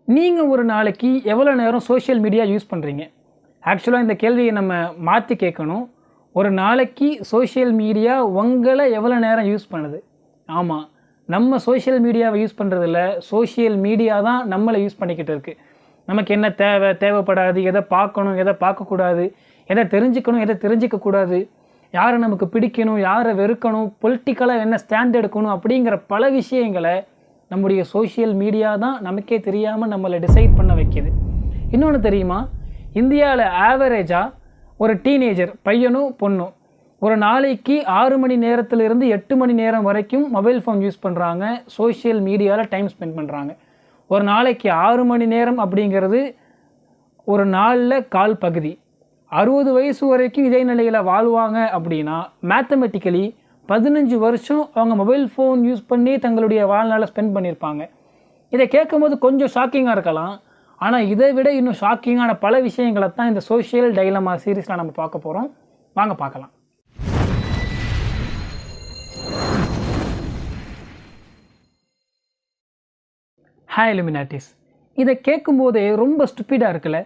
நீங்கள் ஒரு நாளைக்கு எவ்வளோ நேரம் சோஷியல் மீடியா யூஸ் பண்ணுறீங்க? ஆக்சுவலாக இந்த கேள்வியை நம்ம மாற்றி கேட்கணும். ஒரு நாளைக்கு சோஷியல் மீடியா உங்களை எவ்வளோ நேரம் யூஸ் பண்ணுது? ஆமாம், நம்ம சோஷியல் மீடியாவை யூஸ் பண்ணுறதில்ல, சோஷியல் மீடியா தான் நம்மளை யூஸ் பண்ணிக்கிட்டு இருக்குது. நமக்கு என்ன தேவை, தேவைப்படாது, எதை பார்க்கணும், எதை பார்க்கக்கூடாது, எதை தெரிஞ்சுக்கணும், எதை தெரிஞ்சிக்கக்கூடாது, யாரை நமக்கு பிடிக்கணும், யாரை வெறுக்கணும், பொலிட்டிக்கலாக என்ன ஸ்டாண்ட் எடுக்கணும் அப்படிங்கிற பல விஷயங்களை நம்முடைய சோஷியல் மீடியா தான் நமக்கே தெரியாமல் நம்மளை டிசைட் பண்ண வைக்கிது. இன்னொன்று தெரியுமா, இந்தியாவில் ஆவரேஜாக ஒரு டீனேஜர் பையனும் பொண்ணும் ஒரு நாளைக்கு 6 மணி நேரத்திலிருந்து 8 மணி நேரம் வரைக்கும் மொபைல் ஃபோன் யூஸ் பண்ணுறாங்க, சோஷியல் மீடியாவில் டைம் ஸ்பெண்ட் பண்ணுறாங்க. ஒரு நாளைக்கு 6 மணி நேரம் அப்படிங்கிறது ஒரு நாளில் கால் பகுதி. 60 வயசு வரைக்கும் இதே நிலையில் வாழ்வாங்க அப்படின்னா மேத்தமெட்டிக்கலி 15 வருஷம் அவங்க மொபைல் ஃபோன் யூஸ் பண்ணி தங்களுடைய வாழ்நாளை ஸ்பெண்ட் பண்ணியிருப்பாங்க. இதை கேட்கும்போது கொஞ்சம் ஷாக்கிங்காக இருக்கலாம். ஆனால் இதை விட இன்னும் ஷாக்கிங்கான பல விஷயங்களை தான் இந்த சோஷியல் டைலமா சீரீஸில் நம்ம பார்க்க போகிறோம். வாங்க பார்க்கலாம். Hi Illuminatis. இதை கேட்கும்போதே ரொம்ப ஸ்டூப்பிடாக இருக்குல்ல.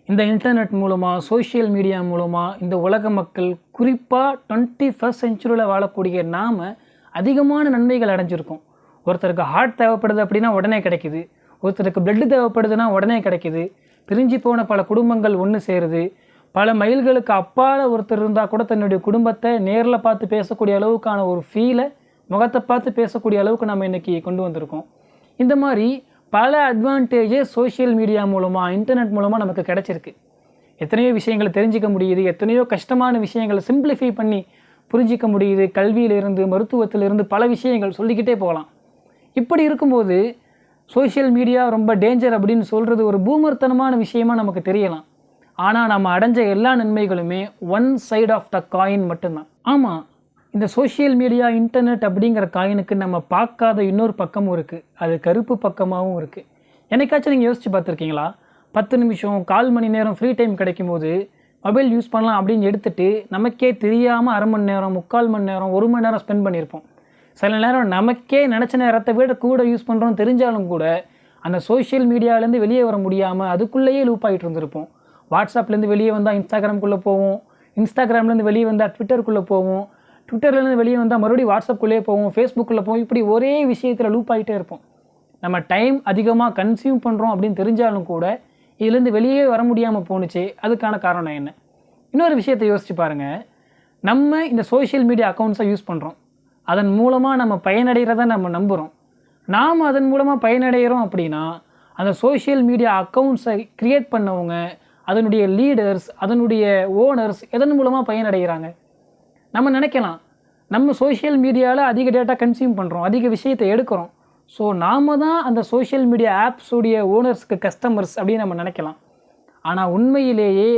இந்த இன்டர்நெட் மூலமாக, சோஷியல் மீடியா மூலமாக இந்த உலக மக்கள், குறிப்பாக 21st செஞ்சுரியில் வாழக்கூடிய நாம் அதிகமான நன்மைகள் அடைஞ்சிருக்கோம். ஒருத்தருக்கு ஹார்ட் தேவைப்படுது அப்படின்னா உடனே கிடைக்குது, ஒருத்தருக்கு பிளட்டு தேவைப்படுதுன்னா உடனே கிடைக்குது, பிரிஞ்சு போன பல குடும்பங்கள் ஒன்று சேருது, பல மைல்களுக்கு அப்பால் ஒருத்தர் இருந்தால் கூட தன்னுடைய குடும்பத்தை நேரில் பார்த்து பேசக்கூடிய அளவுக்கான ஒரு ஃபீலை, முகத்தை பார்த்து பேசக்கூடிய அளவுக்கு நம்ம இன்றைக்கி கொண்டு வந்திருக்கோம். இந்த மாதிரி பல அட்வான்டேஜஸ் சோஷியல் மீடியா மூலமாக, இன்டர்நெட் மூலமாக நமக்கு கிடச்சிருக்கு. எத்தனையோ விஷயங்களை தெரிஞ்சிக்க முடியுது, எத்தனையோ கஷ்டமான விஷயங்களை சிம்பிளிஃபை பண்ணி புரிஞ்சிக்க முடியுது. கல்வியிலிருந்து, மருத்துவத்திலிருந்து பல விஷயங்கள் சொல்லிக்கிட்டே போகலாம். இப்படி இருக்கும்போது சோஷியல் மீடியா ரொம்ப டேஞ்சர் அப்படின்னு சொல்கிறது ஒரு பூமர்த்தனமான விஷயமாக நமக்கு தெரியலாம். ஆனால் நம்ம அடைஞ்ச எல்லா நன்மைகளுமே one side of the coin மட்டும்தான். ஆமாம், இந்த சோஷியல் மீடியா, இன்டர்நெட் அப்படிங்கிற காயினுக்கு நம்ம பார்க்காத இன்னொரு பக்கமும் இருக்குது. அது கருப்பு பக்கமாகவும் இருக்குது. என்னைக்காச்சும் நீங்கள் யோசித்து பார்த்துருக்கீங்களா? 10 நிமிஷம், 1/4 மணி நேரம் ஃப்ரீ டைம் கிடைக்கும் போது மொபைல் யூஸ் பண்ணலாம் அப்படின்னு எடுத்துகிட்டு நமக்கே தெரியாமல் 1/2 மணி நேரம், 3/4 மணி நேரம், 1 மணி நேரம் ஸ்பெண்ட் பண்ணியிருப்போம். சில நேரம் நமக்கே நினச்ச நேரத்தை விட கூட யூஸ் பண்ணுறோம் தெரிஞ்சாலும் கூட அந்த சோஷியல் மீடியாவிலேருந்து வெளியே வர முடியாமல் அதுக்குள்ளேயே லூப் ஆகிட்டு இருந்திருப்போம். வாட்ஸ்அப்லேருந்து வெளியே வந்தால் இன்ஸ்டாகிராம்குள்ளே போவோம், இன்ஸ்டாகிராம்லேருந்து வெளியே வந்தால் ட்விட்டருக்குள்ளே போவோம், ட்விட்டர்லேருந்து வெளியே வந்தால் மறுபடியும் வாட்ஸ்அப்புக்குள்ளே போவோம், ஃபேஸ்புக்கில் போவோம். இப்படி ஒரே விஷயத்தில் லூப் ஆகிட்டே இருப்போம். நம்ம டைம் அதிகமாக கன்சியூம் பண்ணுறோம் அப்படின்னு தெரிஞ்சாலும் கூட இதுலேருந்து வெளியே வர முடியாமல் போணுச்சு. அதுக்கான காரணம் என்ன? இன்னொரு விஷயத்தை யோசிச்சு பாருங்கள். நம்ம இந்த சோஷியல் மீடியா அக்கௌண்ட்ஸை யூஸ் பண்ணுறோம், அதன் மூலமாக நம்ம பயனடைகிறத நம்ம நம்புகிறோம். நாம் அதன் மூலமாக பயனடைகிறோம் அப்படின்னா அந்த சோஷியல் மீடியா அக்கௌண்ட்ஸை க்ரியேட் பண்ணவங்க, அதனுடைய லீடர்ஸ், அதனுடைய ஓனர்ஸ் எதன் மூலமாக பயனடைகிறாங்க? நம்ம நினைக்கலாம், நம்ம சோஷியல் மீடியாவில் அதிக டேட்டா கன்சியூம் பண்ணுறோம், அதிக விஷயத்தை எடுக்கிறோம், ஸோ நாம் தான் அந்த சோஷியல் மீடியா ஆப்ஸுடைய ஓனர்ஸுக்கு கஸ்டமர்ஸ் அப்படின்னு நம்ம நினைக்கலாம். ஆனால் உண்மையிலேயே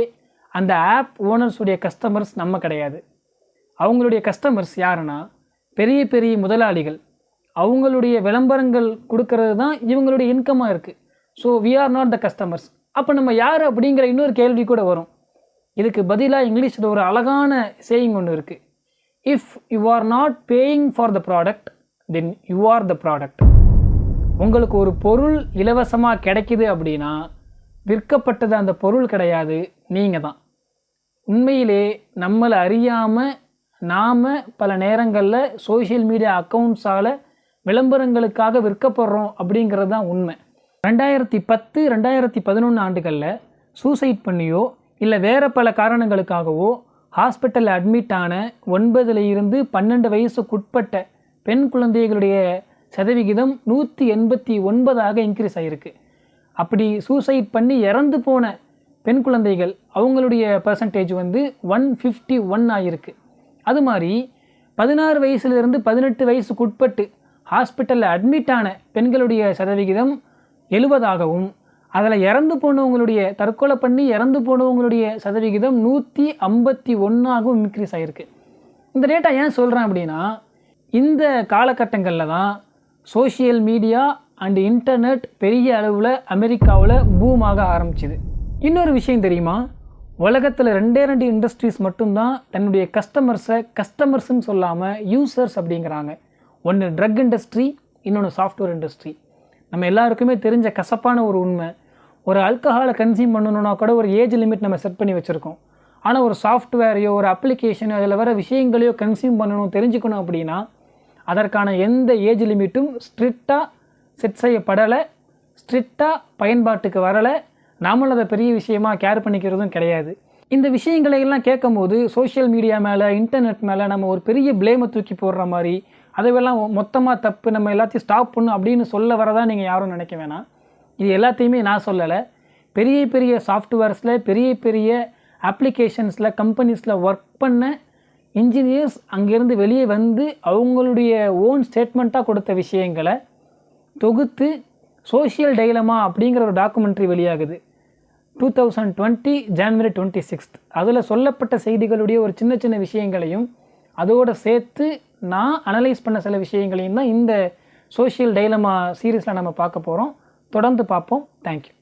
அந்த ஆப் ஓனர்ஸுடைய கஸ்டமர்ஸ் நம்ம கிடையாது. அவங்களுடைய கஸ்டமர்ஸ் யாருன்னா பெரிய பெரிய முதலாளிகள். அவங்களுடைய விளம்பரங்கள் கொடுக்கறது தான் இவங்களுடைய இன்கமாக இருக்குது. So we are not the customers. அப்போ நம்ம யார் அப்படிங்கிற இன்னொரு கேள்வி கூட வரும். இதுக்கு பதிலாக இங்கிலீஷில் ஒரு அழகான சேயிங் ஒன்று இருக்குது. If you are not paying for the product then you are the product. உங்களுக்கு ஒரு பொருள் இலவசமாக கிடைக்கிது அப்படின்னா விற்கப்பட்டது அந்த பொருள் கிடையாது, நீங்கள் தான். உண்மையிலே நம்மளை அறியாமல் நாம் பல நேரங்களில் சோஷியல் மீடியா அக்கௌண்ட்ஸால் விளம்பரங்களுக்காக விற்கப்படுறோம் அப்படிங்கிறது தான் உண்மை. 2010, 2011 ஆண்டுகளில் சூசைட் பண்ணியோ இல்லை வேறு பல காரணங்களுக்காகவோ ஹாஸ்பிட்டலில் அட்மிட் ஆன 9 to 12 வயசுக்குட்பட்ட பெண் குழந்தைகளுடைய சதவிகிதம் 189 இன்க்ரீஸ் ஆகிருக்கு. அப்படி சூசைட் பண்ணி இறந்து போன பெண் குழந்தைகள் அவங்களுடைய பர்சன்டேஜ் 151 ஆகிருக்கு. அது மாதிரி 16 வயசுலேருந்து 18 வயசுக்குட்பட்டு ஹாஸ்பிட்டலில் அட்மிட் ஆன பெண்களுடைய சதவிகிதம் 70ஆகவும், அதில் இறந்து போனவங்களுடைய, தற்கொலை பண்ணி இறந்து போனவங்களுடைய சதவிகிதம் 151ஆகவும் இன்க்ரீஸ் ஆகிருக்கு. இந்த டேட்டா ஏன் சொல்கிறேன் அப்படின்னா, இந்த காலகட்டங்களில் தான் சோஷியல் மீடியா அண்ட் இன்டர்நெட் பெரிய அளவில் அமெரிக்காவில் பூமாக ஆரம்பிச்சுது. இன்னொரு விஷயம் தெரியுமா, உலகத்தில் 2 இண்டஸ்ட்ரீஸ் மட்டும்தான் தன்னுடைய கஸ்டமர்ஸை கஸ்டமர்ஸ்ன்னு சொல்லாமல் யூசர்ஸ் அப்படிங்கிறாங்க. ஒன்று ட்ரக் இண்டஸ்ட்ரி, இன்னொன்று சாஃப்ட்வேர் இண்டஸ்ட்ரி. நம்ம எல்லாருக்குமே தெரிஞ்ச கசப்பான ஒரு உண்மை. ஒரு ஆல்கஹாலை கன்சியூம் பண்ணணுன்னா கூட ஒரு ஏஜ் லிமிட் நம்ம செட் பண்ணி வச்சுருக்கோம். ஆனால் ஒரு சாஃப்ட்வேரையோ ஒரு அப்ளிகேஷனோ அதில் வர விஷயங்களையோ கன்சியூம் பண்ணணும் தெரிஞ்சுக்கணும் அப்படின்னா அதற்கான எந்த ஏஜ் லிமிட்டும் ஸ்ட்ரிக்டாக செட் செய்யப்படலை, ஸ்ட்ரிக்டாக பயன்பாட்டுக்கு வரலை. நாமளும் அதை பெரிய விஷயமாக கேர் பண்ணிக்கிறதும் கிடையாது. இந்த விஷயங்களை எல்லாம் கேட்கும்போது சோஷியல் மீடியா மேலே, இன்டர்நெட் மேலே நம்ம ஒரு பெரிய ப்ளேமை தூக்கி போடுற மாதிரி, அதுவெல்லாம் மொத்தமாக தப்பு, நம்ம எல்லாத்தையும் ஸ்டாப் பண்ணணும் அப்படின்னு சொல்ல வரதான் நீங்கள் யாரும் நினைக்க வேணாம். இது எல்லாத்தையுமே நான் சொல்லலை. பெரிய பெரிய சாஃப்ட்வேர்ஸில், பெரிய பெரிய அப்ளிகேஷன்ஸில், கம்பெனிஸில் ஒர்க் பண்ண இன்ஜினியர்ஸ் அங்கேருந்து வெளியே வந்து அவங்களுடைய ஓன் ஸ்டேட்மெண்ட்டாக கொடுத்த விஷயங்களை தொகுத்து சோஷியல் டைலமா அப்படிங்கிற ஒரு டாக்குமெண்ட்ரி வெளியாகுது 2020 ஜனவரி 26. அதில் சொல்லப்பட்ட செய்திகளுடைய ஒரு சின்ன சின்ன விஷயங்களையும் அதோடு சேர்த்து நான் அனலைஸ் பண்ண சில விஷயங்களையும் தான் இந்த சோஷியல் டைலமா சீரீஸில் நம்ம பார்க்க போகிறோம். தொடர்ந்து பார்ப்போம். தேங்க்யூ.